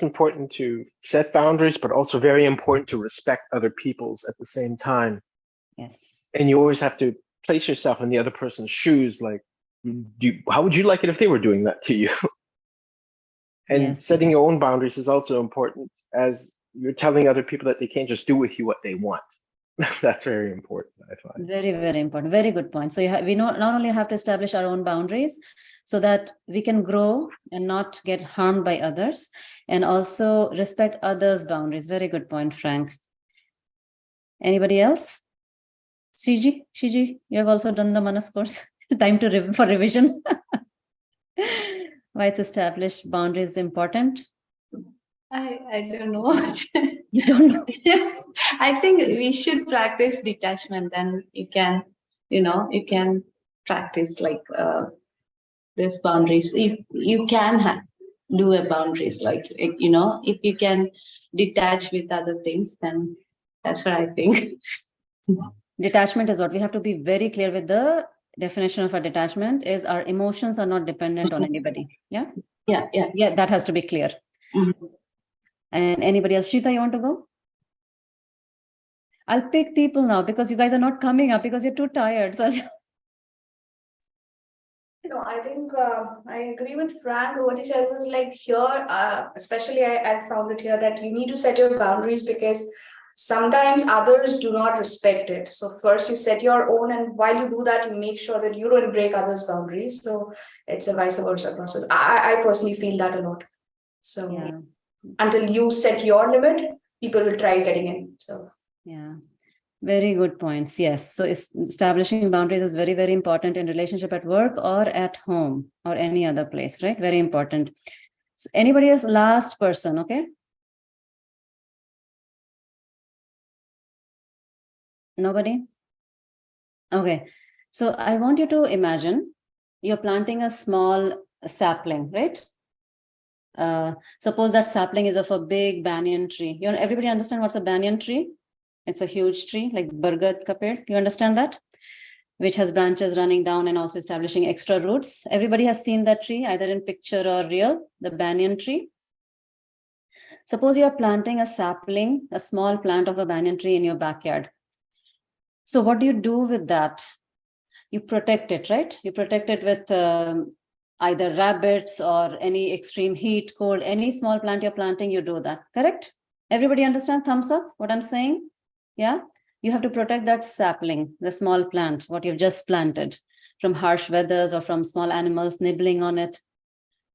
important to set boundaries, but also very important to respect other people's at the same time. Yes. And you always have to place yourself in the other person's shoes. Like, how would you like it if they were doing that to you? And Yes. setting your own boundaries is also important, as you're telling other people that they can't just do with you what they want. That's very important, I find. Very, very important. Very good point. So we not only have to establish our own boundaries so that we can grow and not get harmed by others, and also respect others' boundaries. Very good point, Frank. Anybody else? Shiji, you have also done the Manas course. Time to for revision. Why it's established boundaries important? I don't know. You don't know? I think we should practice detachment, and you can practice like this boundaries. If you can do a boundaries, like if you can detach with other things, then that's what I think. Detachment is what we have to be very clear with. The definition of a detachment is our emotions are not dependent on anybody. Yeah. That has to be clear. Mm-hmm. And anybody else? Shita, you want to go? I'll pick people now because you guys are not coming up because you're too tired. So no, I think I agree with Frank. What he said was like here, especially I found it here that you need to set your boundaries because sometimes others do not respect it. So first you set your own, and while you do that, you make sure that you don't break others' boundaries. So it's a vice versa process. I personally feel that a lot. So yeah. Until you set your limit, people will try getting in. So yeah. Very good points. Yes. So establishing boundaries is very, very important in relationship at work or at home or any other place, right? Very important. So anybody else? Last person, okay? Nobody? Okay. So I want you to imagine you're planting a small sapling, right? Suppose that sapling is of a big banyan tree. Everybody understand what's a banyan tree? It's a huge tree like Bargad ka ped. You understand that? Which has branches running down and also establishing extra roots. Everybody has seen that tree, either in picture or real, the banyan tree. Suppose you are planting a sapling, a small plant of a banyan tree in your backyard. So what do you do with that? You protect it, right? You protect it with either rabbits or any extreme heat, cold, any small plant you're planting, you do that, correct? Everybody understand? Thumbs up what I'm saying? Yeah, you have to protect that sapling, the small plant, what you've just planted, from harsh weathers or from small animals nibbling on it.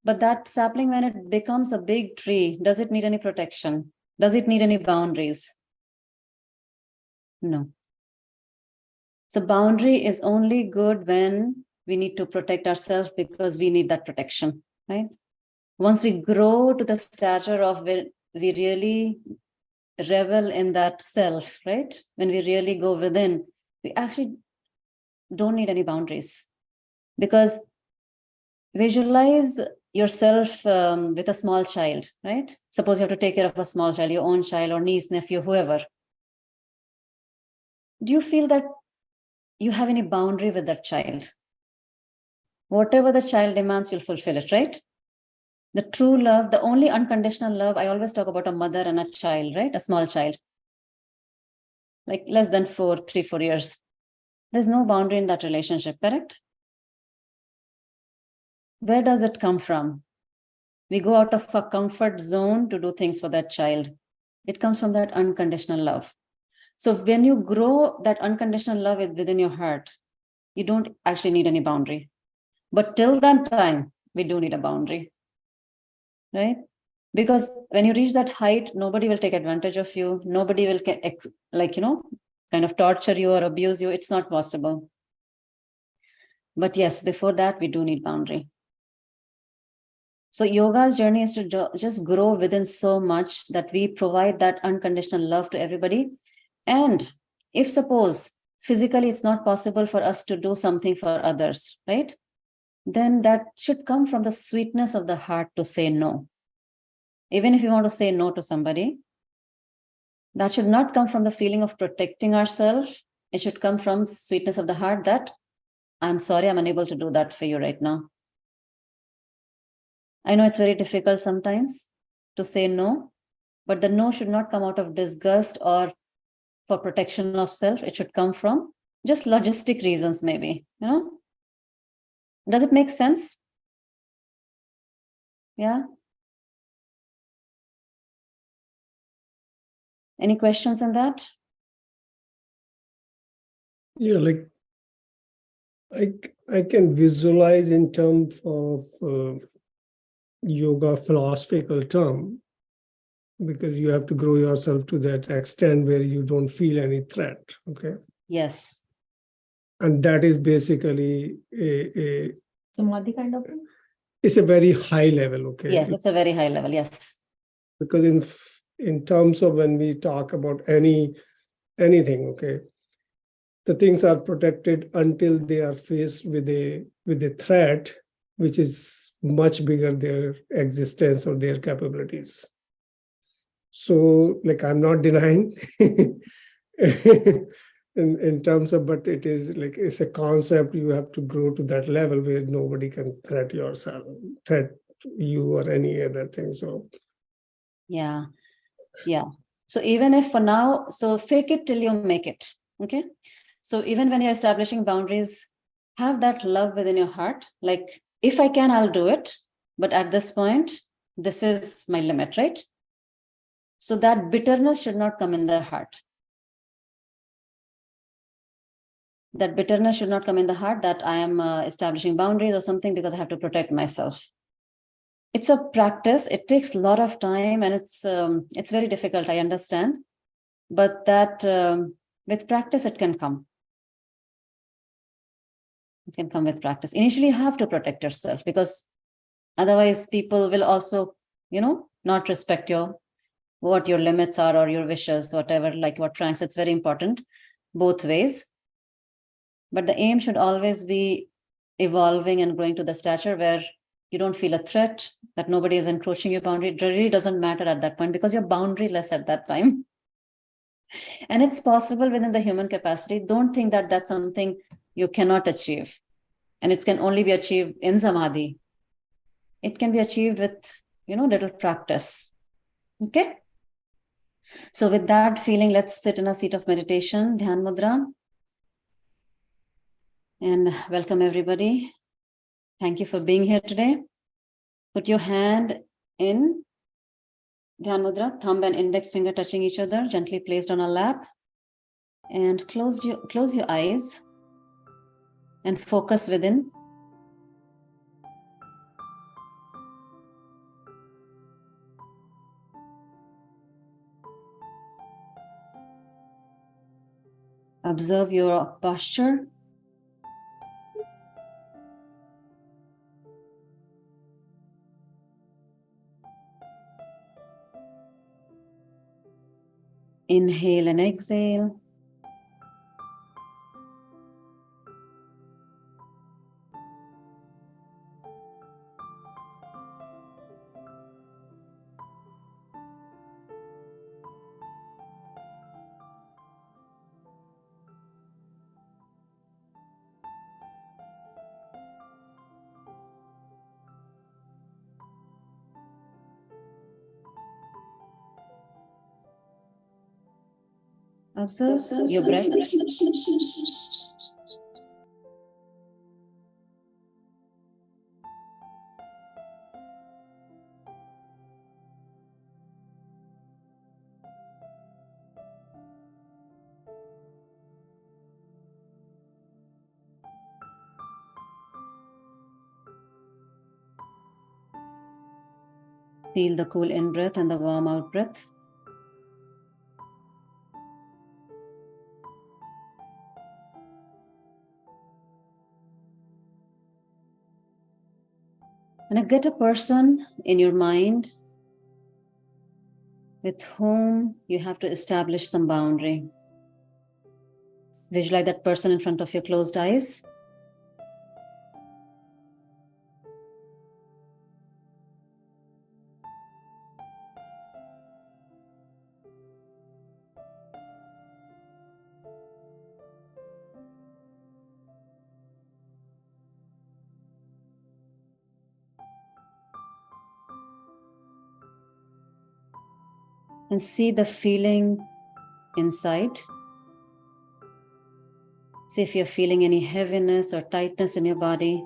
But that sapling, when it becomes a big tree, does it need any protection? Does it need any boundaries? No. So boundary is only good when we need to protect ourselves because we need that protection, right? Once we grow to the stature of where we really revel in that self, right? When we really go within, we actually don't need any boundaries. Because visualize yourself with a small child, right? Suppose you have to take care of a small child, your own child or niece, nephew, whoever. Do you feel that you have any boundary with that child? Whatever the child demands, you'll fulfill it, right? The true love, the only unconditional love, I always talk about a mother and a child, right? A small child, like less than 4 years. There's no boundary in that relationship, correct? Where does it come from? We go out of a comfort zone to do things for that child. It comes from that unconditional love. So when you grow that unconditional love within your heart, you don't actually need any boundary. But till that time, we do need a boundary, right? Because when you reach that height, nobody will take advantage of you. Nobody will kind of torture you or abuse you. It's not possible. But yes, before that, we do need boundary. So yoga's journey is to just grow within so much that we provide that unconditional love to everybody. And if suppose physically it's not possible for us to do something for others, right? Then that should come from the sweetness of the heart to say no. Even if you want to say no to somebody, that should not come from the feeling of protecting ourselves. It should come from sweetness of the heart that I'm sorry, I'm unable to do that for you right now. I know it's very difficult sometimes, to say no, but the no should not come out of disgust or for protection of self. It should come from just logistic reasons, maybe, Does it make sense? Yeah. Any questions on that? Yeah, like I can visualize in terms of yoga philosophical term, because you have to grow yourself to that extent where you don't feel any threat. Okay. Yes. And that is basically a Samadhi kind of thing? it's a very high level. Okay. Yes, it's a very high level. Yes. Because in terms of when we talk about anything, okay, the things are protected until they are faced with a threat which is much bigger their existence or their capabilities. So, like, I'm not denying in terms of, but it is like it's a concept. You have to grow to that level where nobody can threat you or any other thing. So Yeah. So even if for now, so fake it till you make it. Okay. So even when you're establishing boundaries, have that love within your heart. Like, if I can, I'll do it. But at this point, this is my limit, right? So that bitterness should not come in the heart. That bitterness should not come in the heart that I am establishing boundaries or something because I have to protect myself. It's a practice. It takes a lot of time, and it's very difficult, I understand. But that with practice, it can come. It can come with practice. Initially, you have to protect yourself, because otherwise people will also, not respect what your limits are or your wishes, whatever, like what Frank said, it's very important both ways. But the aim should always be evolving and growing to the stature where you don't feel a threat, that nobody is encroaching your boundary. It really doesn't matter at that point because you're boundaryless at that time. And it's possible within the human capacity. Don't think that that's something you cannot achieve. And it can only be achieved in Samadhi. It can be achieved with, little practice. Okay. So with that feeling, let's sit in a seat of meditation, Dhyan Mudra. And welcome everybody. Thank you for being here today. Put your hand in Dhyan Mudra, thumb and index finger touching each other, gently placed on a lap. And close your eyes and focus within. Observe your posture. Inhale and exhale. Observe your breath. Feel the cool in breath and the warm out breath. And get a person in your mind with whom you have to establish some boundary. Visualize that person in front of your closed eyes. And see the feeling inside. See if you're feeling any heaviness or tightness in your body.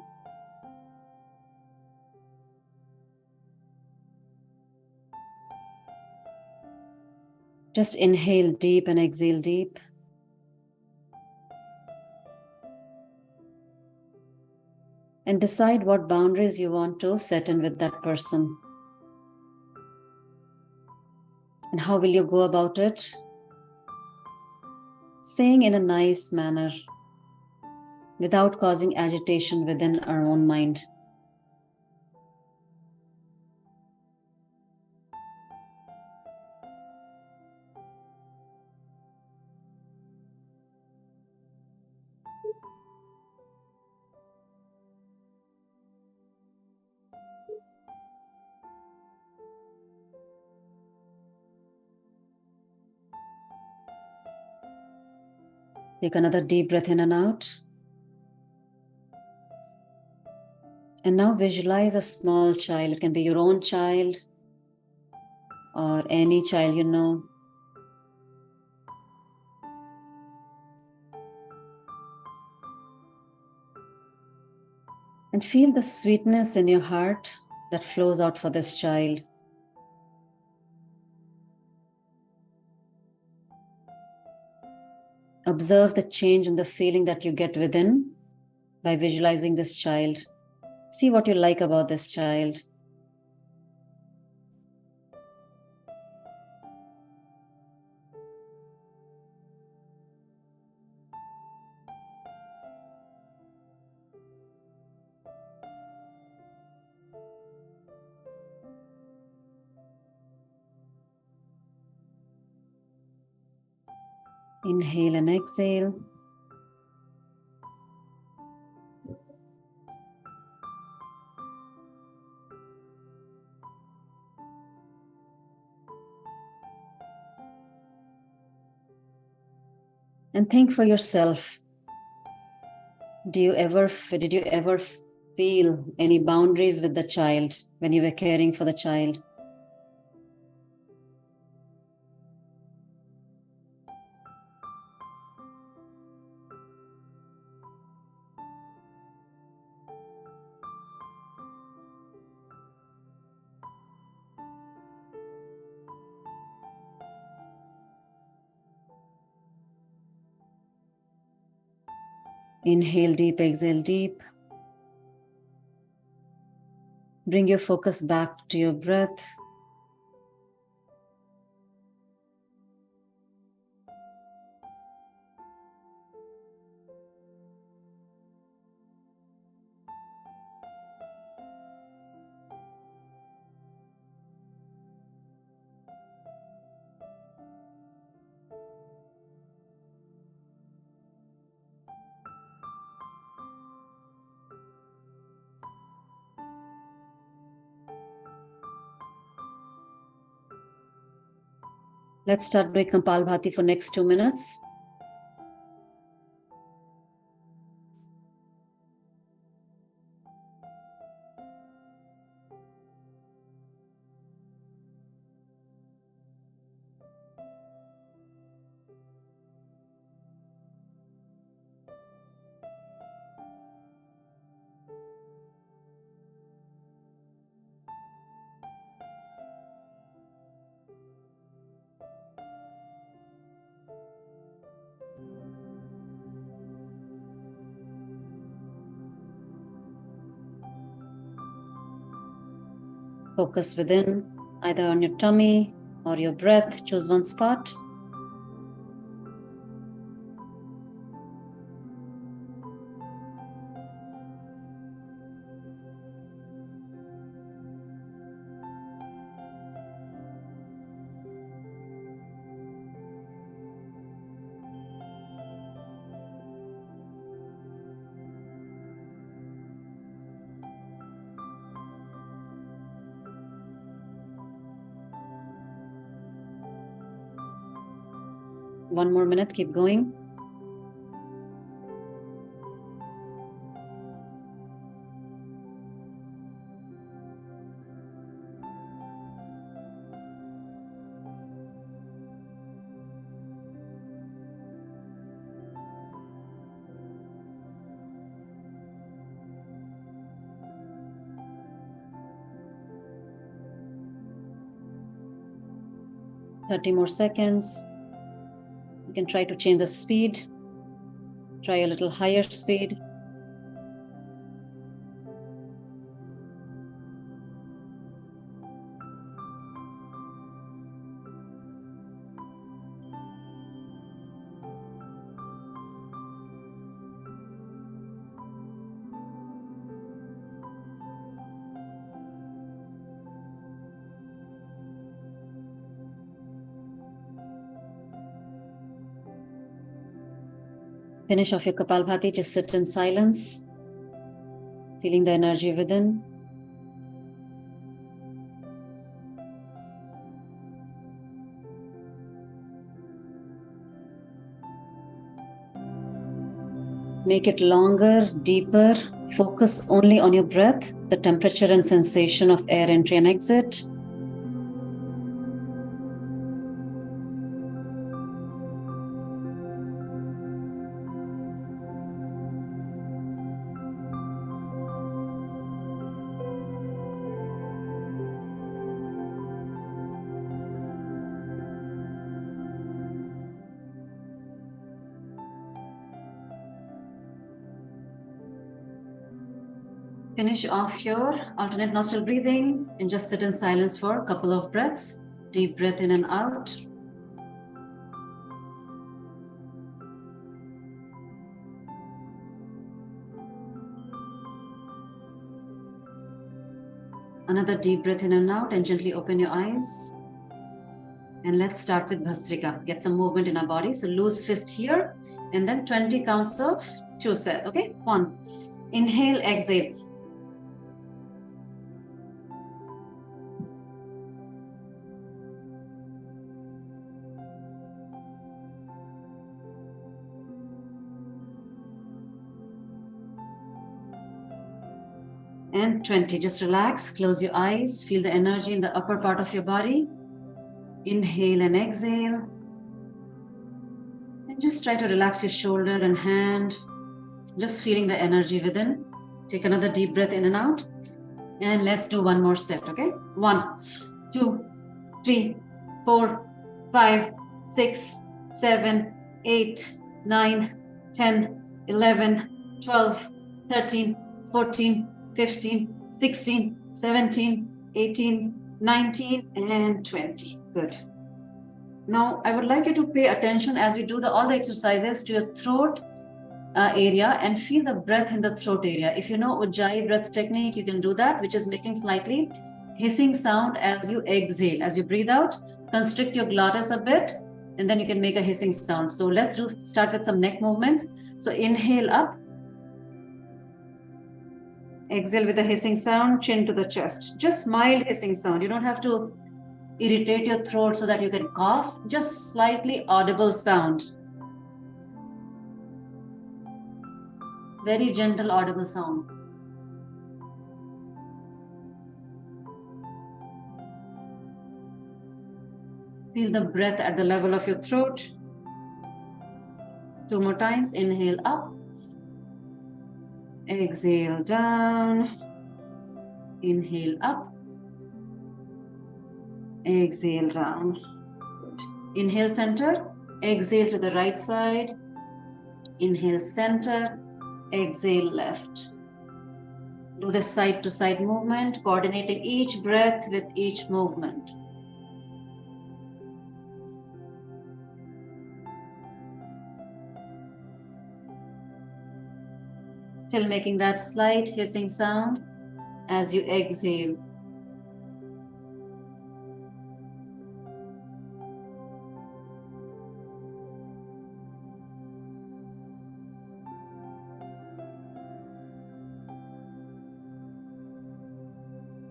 Just inhale deep and exhale deep. And decide what boundaries you want to set in with that person. And how will you go about it? Saying in a nice manner, without causing agitation within our own mind. Take another deep breath in and out. And now visualize a small child. It can be your own child or any child you know. And feel the sweetness in your heart that flows out for this child. Observe the change in the feeling that you get within by visualizing this child. See what you like about this child. Inhale and exhale. And think for yourself. Did you ever feel any boundaries with the child when you were caring for the child? Inhale deep, exhale deep. Bring your focus back to your breath. Let's start doing Kapalbhati for next 2 minutes. Focus within, either on your tummy or your breath. Choose one spot. One more minute, keep going. 30 more seconds. You can try to change the speed. Try a little higher speed. Finish off your Kapalbhati, just sit in silence, feeling the energy within. Make it longer, deeper. Focus only on your breath, the temperature and sensation of air entry and exit. Finish off your alternate nostril breathing and just sit in silence for a couple of breaths. Deep breath in and out. Another deep breath in and out, and gently open your eyes. And let's start with Bhastrika. Get some movement in our body. So loose fist here, and then 20 counts of 2 sets. Okay, 1. Inhale, exhale. And 20, just relax, close your eyes, feel the energy in the upper part of your body. Inhale and exhale. And just try to relax your shoulder and hand, just feeling the energy within. Take another deep breath in and out. And let's do one more set, okay? 1, 2, 3, 4, 5, 6, 7, 8, 9, 10, 11, 12, 13, 14, 15, 16, 17, 18, 19, and 20. Good. Now, I would like you to pay attention as we do all the exercises to your throat area and feel the breath in the throat area. If you know Ujjayi breath technique, you can do that, which is making slightly hissing sound as you exhale. As you breathe out, constrict your glottis a bit, and then you can make a hissing sound. So let's start with some neck movements. So inhale up. Exhale with a hissing sound, chin to the chest. Just mild hissing sound. You don't have to irritate your throat so that you can cough. Just slightly audible sound. Very gentle audible sound. Feel the breath at the level of your throat. 2 more times. Inhale up. Exhale down. Inhale up. Exhale down. Good. Inhale center. Exhale to the right side. Inhale center. Exhale left. Do this side to side movement, coordinating each breath with each movement. Still making that slight hissing sound as you exhale.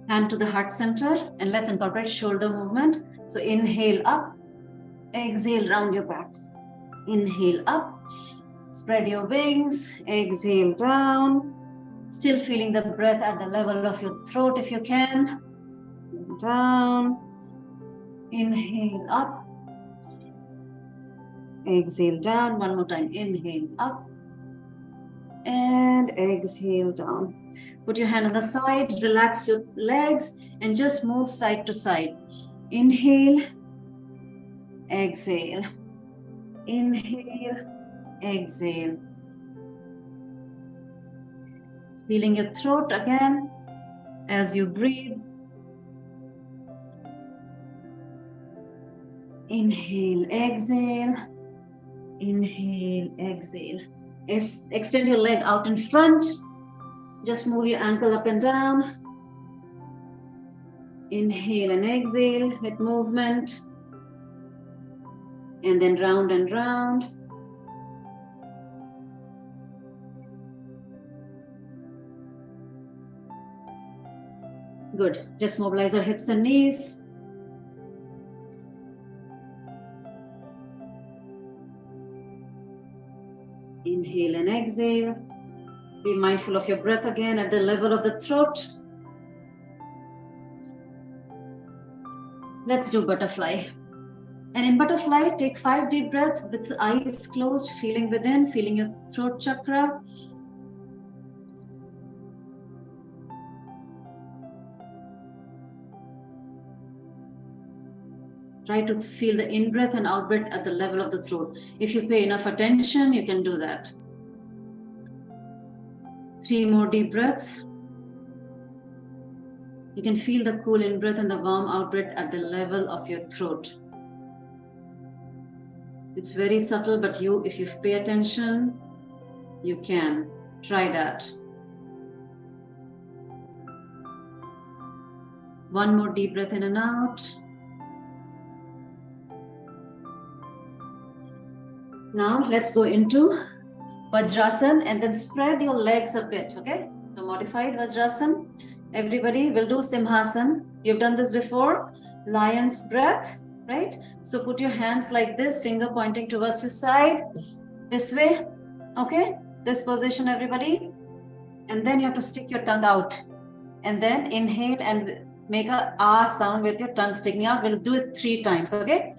Hand to the heart center, and let's incorporate shoulder movement. So inhale up, exhale, round your back. Inhale up. Spread your wings, exhale down. Still feeling the breath at the level of your throat if you can. Down. Inhale up. Exhale down. One more time. Inhale up. And exhale down. Put your hand on the side, relax your legs, and just move side to side. Inhale. exhale. Inhale, exhale. Feeling your throat again as you breathe. Inhale, exhale. Inhale, exhale. Extend your leg out in front. Just move your ankle up and down. Inhale and exhale with movement. And then round and round. Good. Just mobilize our hips and knees. Inhale and exhale. Be mindful of your breath again at the level of the throat. Let's do butterfly. And in butterfly, take 5 deep breaths with eyes closed, feeling within, feeling your throat chakra. Try to feel the in-breath and out-breath at the level of the throat. If you pay enough attention, you can do that. 3 more deep breaths. You can feel the cool in-breath and the warm out-breath at the level of your throat. It's very subtle, but if you pay attention, you can. Try that. 1 more deep breath in and out. Now let's go into Vajrasana and then spread your legs a bit, okay? So modified Vajrasana. Everybody will do Simhasana. You've done this before. Lion's breath, right? So put your hands like this, finger pointing towards your side. This way, okay? This position, everybody. And then you have to stick your tongue out. And then inhale and make a ah sound with your tongue sticking out. We'll do it 3 times, okay?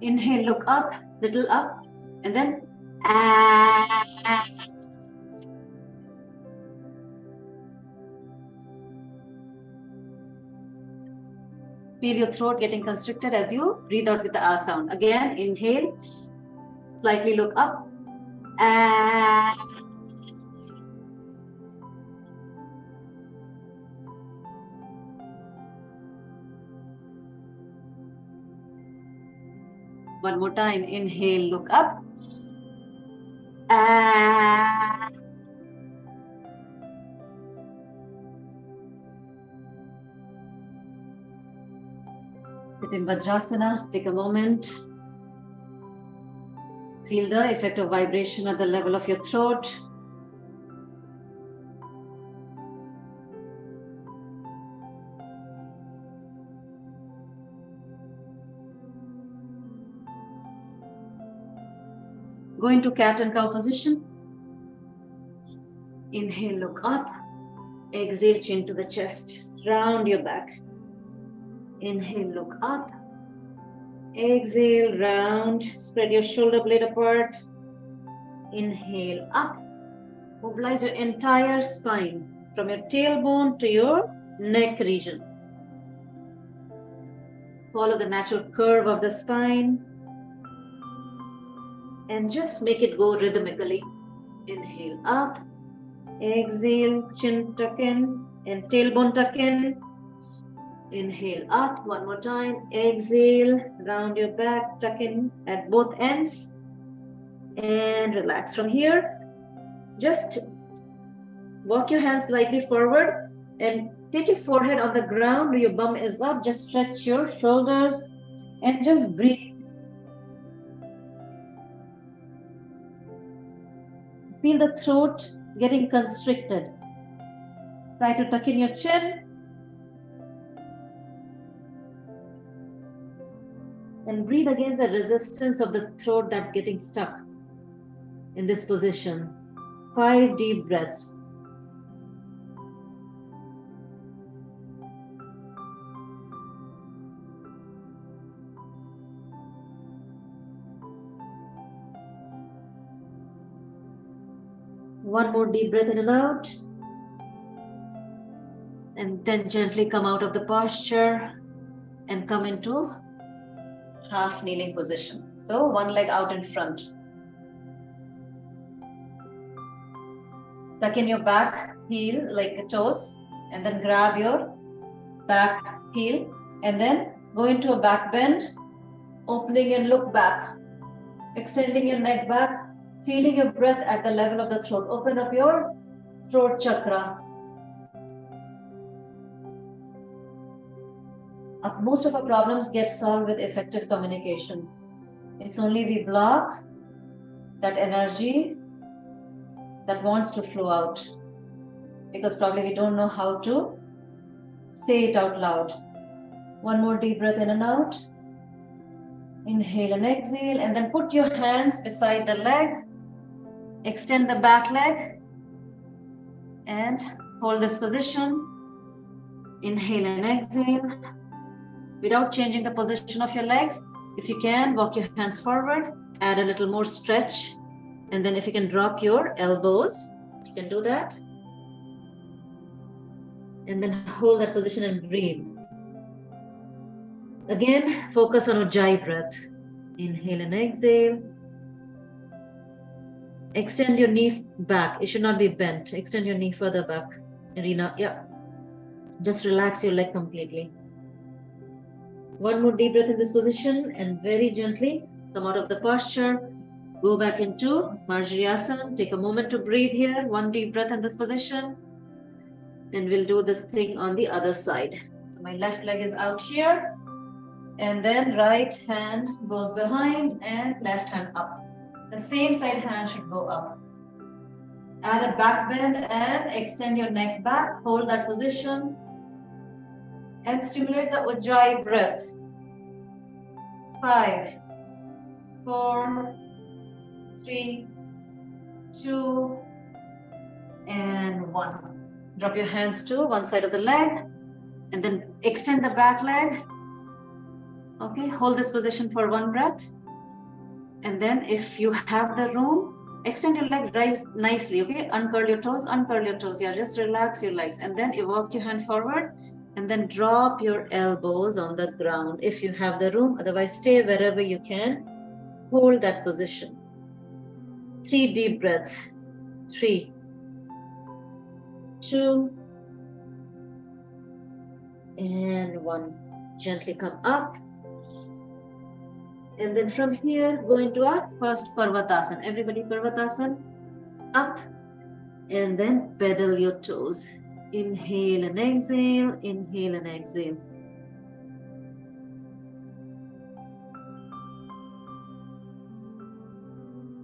Inhale, look up, little up. And then ah. Feel your throat getting constricted as you breathe out with the ah sound. Again, inhale, slightly look up. Ah. One more time, inhale, look up. Ah. Sit in Vajrasana, take a moment. Feel the effect of vibration at the level of your throat. Go into cat and cow position. Inhale, look up. Exhale, chin to the chest. Round your back. Inhale, look up. Exhale, round. Spread your shoulder blade apart. Inhale, up. Mobilize your entire spine from your tailbone to your neck region. Follow the natural curve of the spine. And just make it go rhythmically. Inhale, up. Exhale, chin tuck in and tailbone tuck in. Inhale, up. One more time. Exhale, round your back, tuck in at both ends. And relax. From here, just walk your hands slightly forward and take your forehead on the ground. Your bum is up. Just stretch your shoulders and just breathe. Feel the throat getting constricted. Try to tuck in your chin. And breathe against the resistance of the throat that's getting stuck in this position. 5 deep breaths. One more deep breath in and out. And then gently come out of the posture and come into half kneeling position. So one leg out in front. Tuck in your back heel like the toes, and then grab your back heel, and then go into a back bend, opening and look back, extending your neck back, feeling your breath at the level of the throat. Open up your throat chakra. Most of our problems get solved with effective communication. It's only we block that energy that wants to flow out, because probably we don't know how to say it out loud. One more deep breath in and out. Inhale and exhale, and then put your hands beside the leg. Extend the back leg and hold this position. Inhale and exhale. Without changing the position of your legs, if you can, walk your hands forward, add a little more stretch, and then if you can drop your elbows, you can do that. And then hold that position and breathe. Again, focus on Ujjayi breath. Inhale and exhale. Extend your knee back. It should not be bent. Extend your knee further back. Irina, yeah. Just relax your leg completely. One more deep breath in this position and very gently come out of the posture. Go back into Marjariasana. Take a moment to breathe here. One deep breath in this position. And we'll do this thing on the other side. So my left leg is out here. And then right hand goes behind and left hand up. The same side hand should go up. Add a back bend and extend your neck back. Hold that position. And stimulate the Ujjayi breath. 5, 4, 3, 2, and 1. Drop your hands to one side of the leg and then extend the back leg. Okay, hold this position for one breath. And then if you have the room, extend your leg nicely, okay? Uncurl your toes, yeah, just relax your legs. And then you walk your hand forward and then drop your elbows on the ground if you have the room. Otherwise, stay wherever you can. Hold that position. 3 deep breaths. 3, 2, and 1. Gently come up. And then from here, go into our first Parvatasana. Everybody Parvatasana. Up. And then pedal your toes. Inhale and exhale. Inhale and exhale.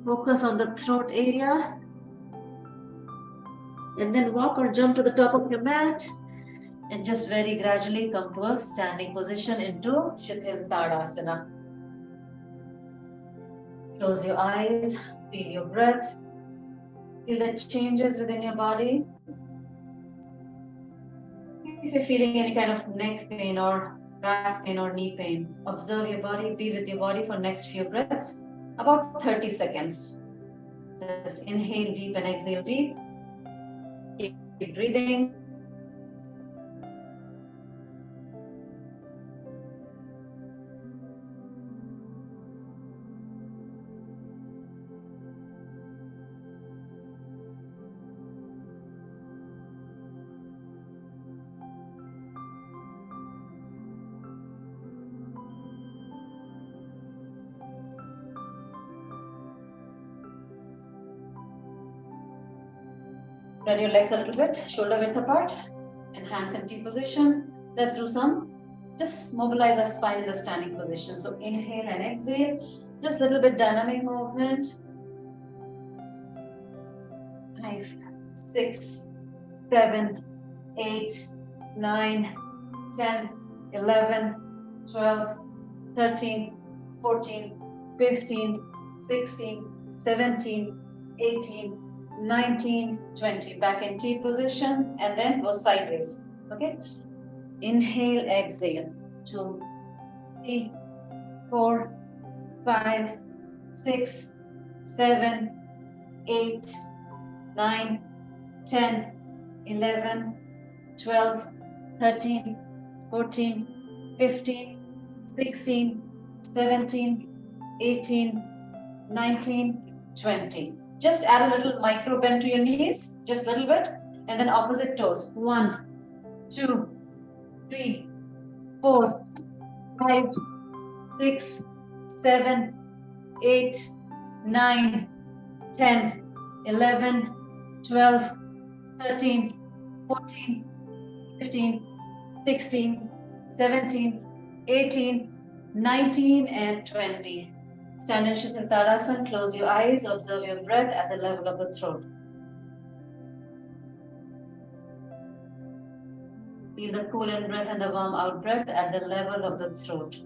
Focus on the throat area. And then walk or jump to the top of your mat. And just very gradually come to a standing position into Shitil Tadasana. Close your eyes, feel your breath, feel the changes within your body. If you're feeling any kind of neck pain or back pain or knee pain, observe your body, be with your body for next few breaths, about 30 seconds. Just inhale deep and exhale deep. Keep breathing. Spread your legs a little bit, shoulder width apart, and hands in T position. Let's do some. Just mobilize our spine in the standing position. So inhale and exhale. Just a little bit dynamic movement. 5, 6, 7, 8, 9, 10, 11, 12, 13, 14, 15, 16, 17, 18, 19, 20. Back in T position and then go sideways. Okay? Inhale, exhale. 2, 3, 4, 5, 6, 7, 8, 9, 10, 11, 12, 13, 14, 15, 16, 17, 18, 19, 20. Just add a little micro bend to your knees, just a little bit, and then opposite toes. 1, 2, 3, 4, 5, 6, 7, 8, 9, 10, 11, 12, 13, 14, 15, 16, 17, 18, 19, and 20. Stand in Shikha Tadasana, close your eyes, observe your breath at the level of the throat. Feel the cool in breath and the warm out breath at the level of the throat.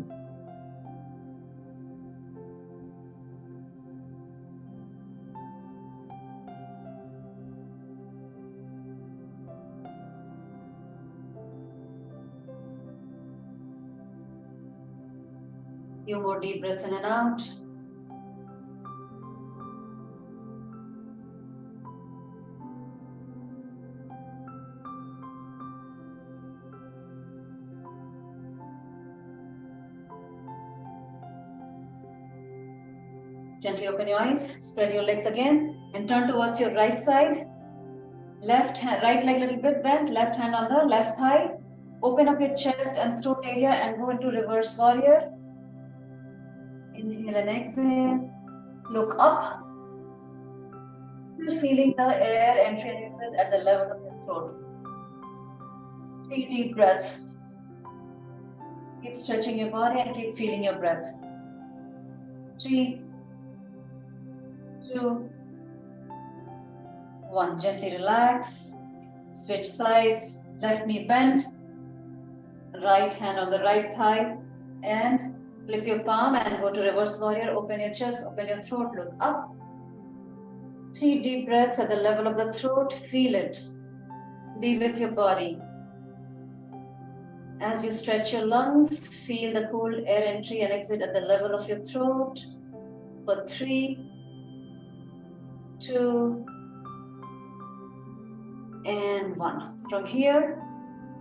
Few more deep breaths in and out. Gently open your eyes, spread your legs again, and turn towards your right side. Left hand, right leg a little bit bent, left hand on the left thigh. Open up your chest and throat area and go into reverse warrior. Inhale and exhale. Look up. Still feeling the air entry and exit at the level of the throat. 3 deep breaths. Keep stretching your body and keep feeling your breath. 3, 2, 1. Gently relax. Switch sides. Left knee bent. Right hand on the right thigh. And flip your palm and go to reverse warrior. Open your chest, open your throat, look up. 3 deep breaths at the level of the throat. Feel it. Be with your body. As you stretch your lungs, feel the cool air entry and exit at the level of your throat. For 3, 2, and 1. From here,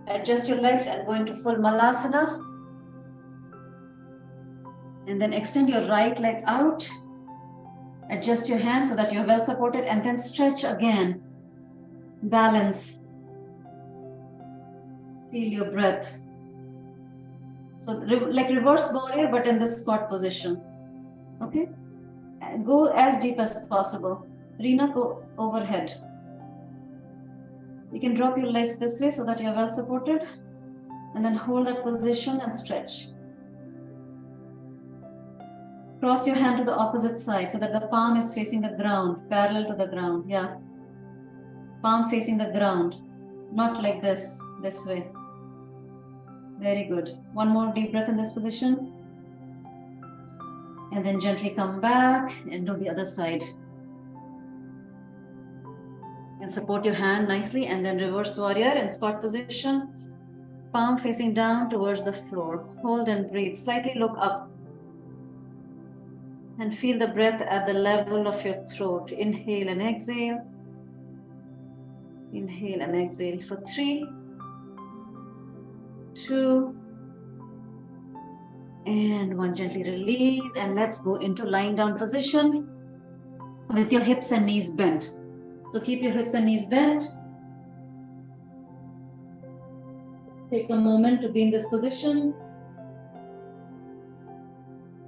adjust your legs and go into full malasana. And then extend your right leg out. Adjust your hands so that you're well supported, and then stretch again. Balance. Feel your breath. So like reverse warrior, but in this squat position. Okay? Go as deep as possible. Reena, go overhead. You can drop your legs this way so that you're well supported. And then hold that position and stretch. Cross your hand to the opposite side so that the palm is facing the ground, parallel to the ground. Yeah. Palm facing the ground. Not like this way. Very good. One more deep breath in this position. And then gently come back and do the other side. And support your hand nicely, and then reverse warrior in squat position. Palm facing down towards the floor. Hold and breathe. Slightly look up. And feel the breath at the level of your throat. Inhale and exhale. Inhale and exhale for 3, 2, and 1. Gently release, and let's go into lying down position with your hips and knees bent. So keep your hips and knees bent. Take a moment to be in this position.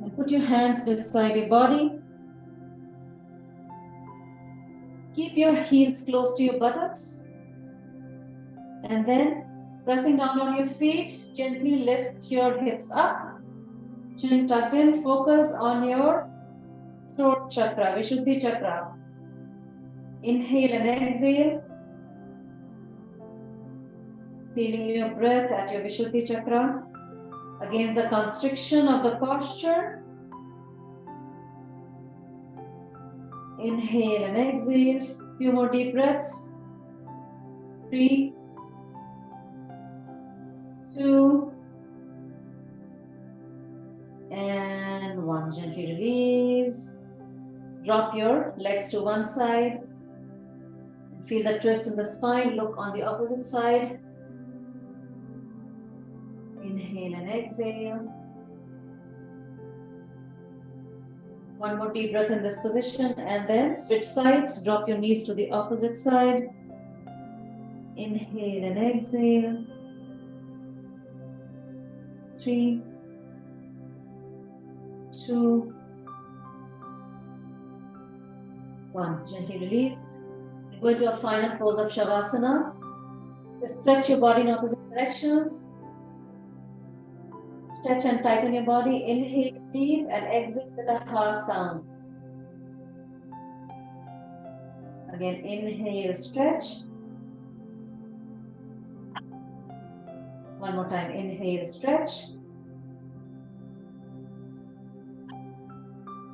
And put your hands beside your body. Keep your heels close to your buttocks. And then pressing down on your feet, gently lift your hips up. Chin tucked in, focus on your throat chakra, Vishuddhi chakra. Inhale and exhale. Feeling your breath at your Vishuddhi chakra against the constriction of the posture. Inhale and exhale. Few more deep breaths. 3, 2, and 1. Gently release. Drop your legs to one side. Feel the twist in the spine. Look on the opposite side. Inhale and exhale. One more deep breath in this position and then switch sides. Drop your knees to the opposite side. Inhale and exhale. 3, 2, 1. Gently release. Go into a final close-up Shavasana. Just stretch your body in opposite directions. Stretch and tighten your body. Inhale deep and exhale with a ha sound. Again, inhale, stretch. One more time, inhale, stretch.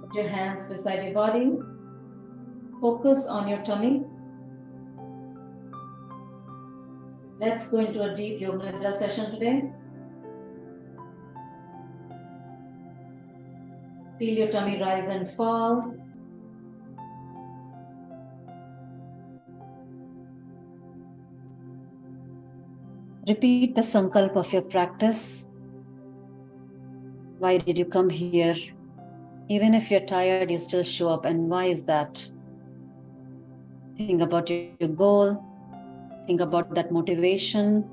Put your hands beside your body. Focus on your tummy. Let's go into a deep yoga nidra session today. Feel your tummy rise and fall. Repeat the sankalp of your practice. Why did you come here? Even if you're tired, you still show up. And why is that? Think about your goal. Think about that motivation.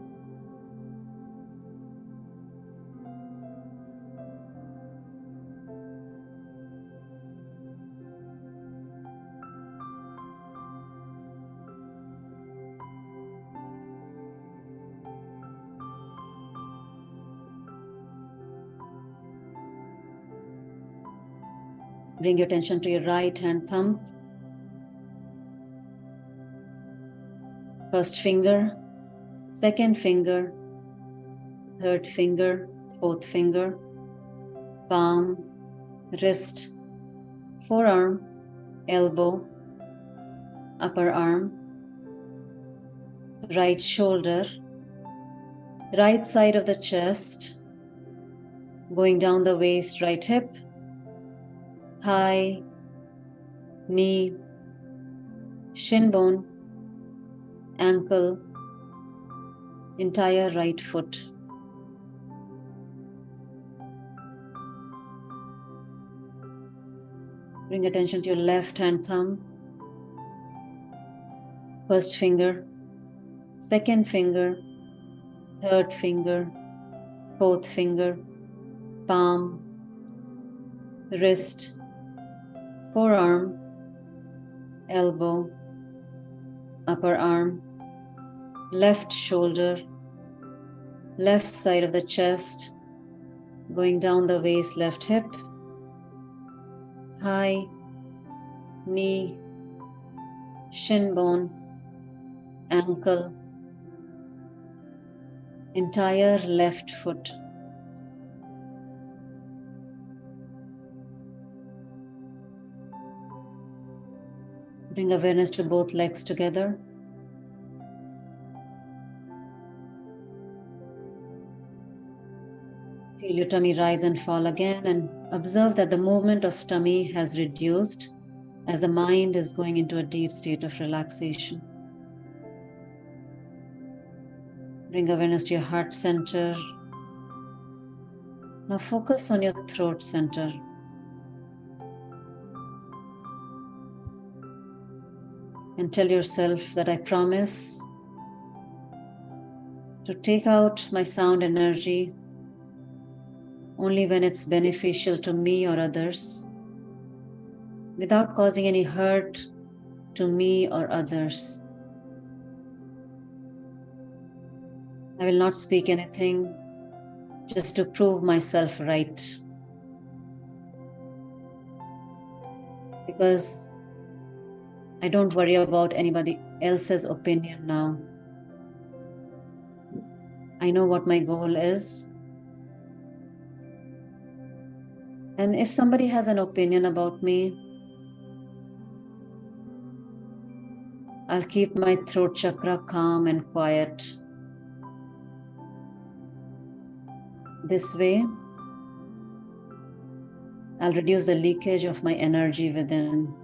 Bring your attention to your right hand thumb. First finger, second finger, third finger, fourth finger, palm, wrist, forearm, elbow, upper arm, right shoulder, right side of the chest, going down the waist, right hip, thigh, knee, shin bone, ankle, entire right foot. Bring attention to your left hand thumb. First finger, second finger, third finger, fourth finger, palm, wrist, forearm, elbow, upper arm, left shoulder, left side of the chest, going down the waist, left hip, thigh, knee, shin bone, ankle, entire left foot. Bring awareness to both legs together. Feel your tummy rise and fall again, and observe that the movement of tummy has reduced as the mind is going into a deep state of relaxation. Bring awareness to your heart center. Now focus on your throat center. And tell yourself that I promise to take out my sound energy only when it's beneficial to me or others, without causing any hurt to me or others. I will not speak anything just to prove myself right, because I don't worry about anybody else's opinion now. I know what my goal is. And if somebody has an opinion about me, I'll keep my throat chakra calm and quiet. This way, I'll reduce the leakage of my energy within.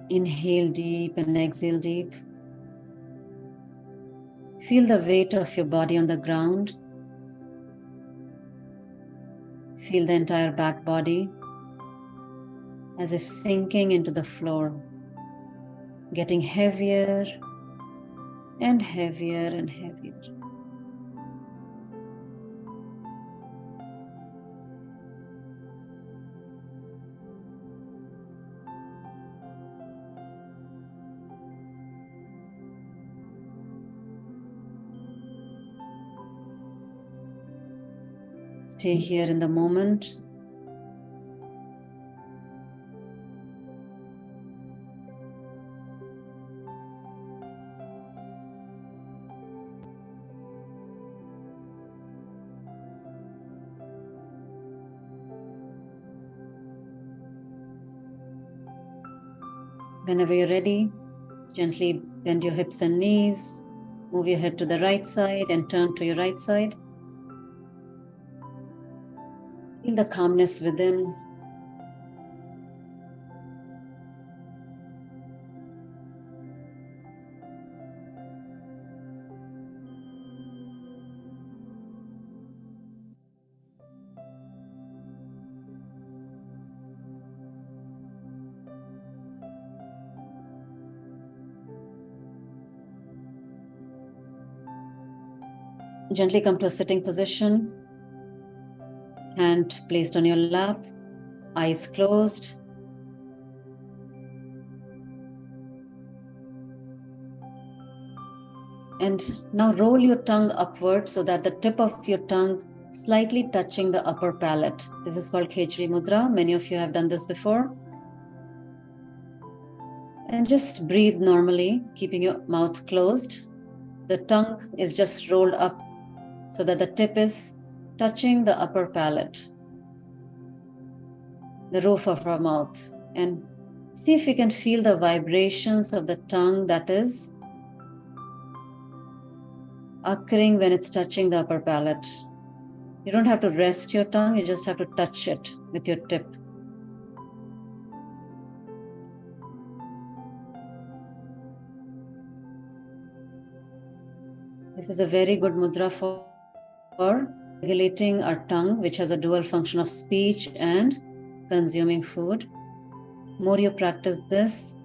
Inhale deep and exhale deep. Feel the weight of your body on the ground Feel the entire back body as if sinking into the floor, getting heavier and heavier and heavier. Stay here in the moment. Whenever you're ready, gently bend your hips and knees, move your head to the right side and turn to your right side. Feel the calmness within. Gently come to a sitting position, hand placed on your lap, eyes closed. And now roll your tongue upward so that the tip of your tongue slightly touching the upper palate. This is called Khechri Mudra. Many of you have done this before. And just breathe normally, keeping your mouth closed. The tongue is just rolled up so that the tip is touching the upper palate, the roof of our mouth. And see if you can feel the vibrations of the tongue that is occurring when it's touching the upper palate. You don't have to rest your tongue, you just have to touch it with your tip. This is a very good mudra for regulating our tongue, which has a dual function of speech and consuming food. More you practice this,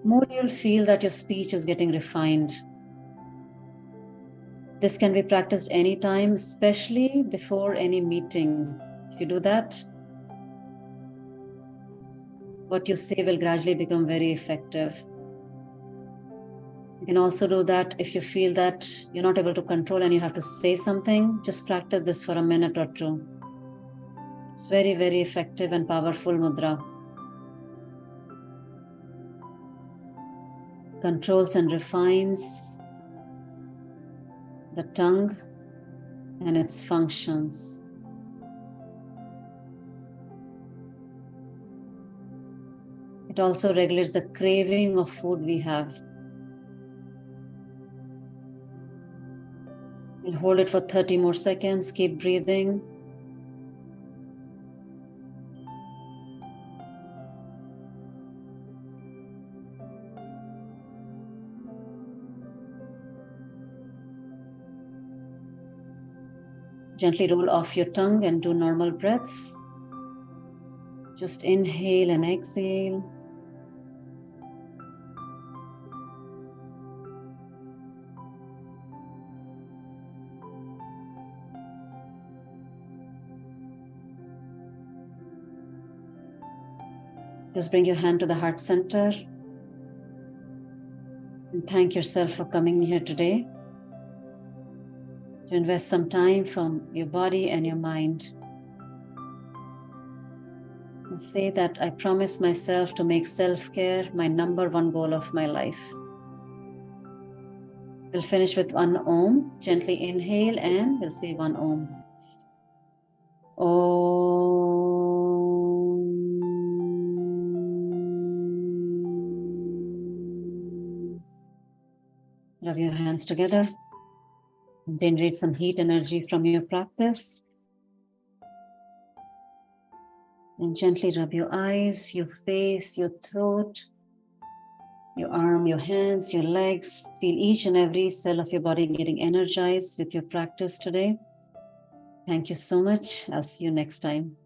more you'll feel that your speech is getting refined. This can be practiced anytime, especially before any meeting. If you do that, what you say will gradually become very effective. You can also do that if you feel that you're not able to control and you have to say something. Just practice this for a minute or two. It's very, very effective and powerful mudra. Controls and refines the tongue and its functions. It also regulates the craving of food we have. We'll hold it for 30 more seconds. Keep breathing. Gently roll off your tongue and do normal breaths. Just inhale and exhale. Just bring your hand to the heart center and thank yourself for coming here today to invest some time from your body and your mind. And say that I promise myself to make self-care my #1 goal of my life. We'll finish with one Om. Gently inhale and we'll say one Om. Rub your hands together. Generate some heat energy from your practice. And gently rub your eyes, your face, your throat, your arm, your hands, your legs. Feel each and every cell of your body getting energized with your practice today. Thank you so much. I'll see you next time.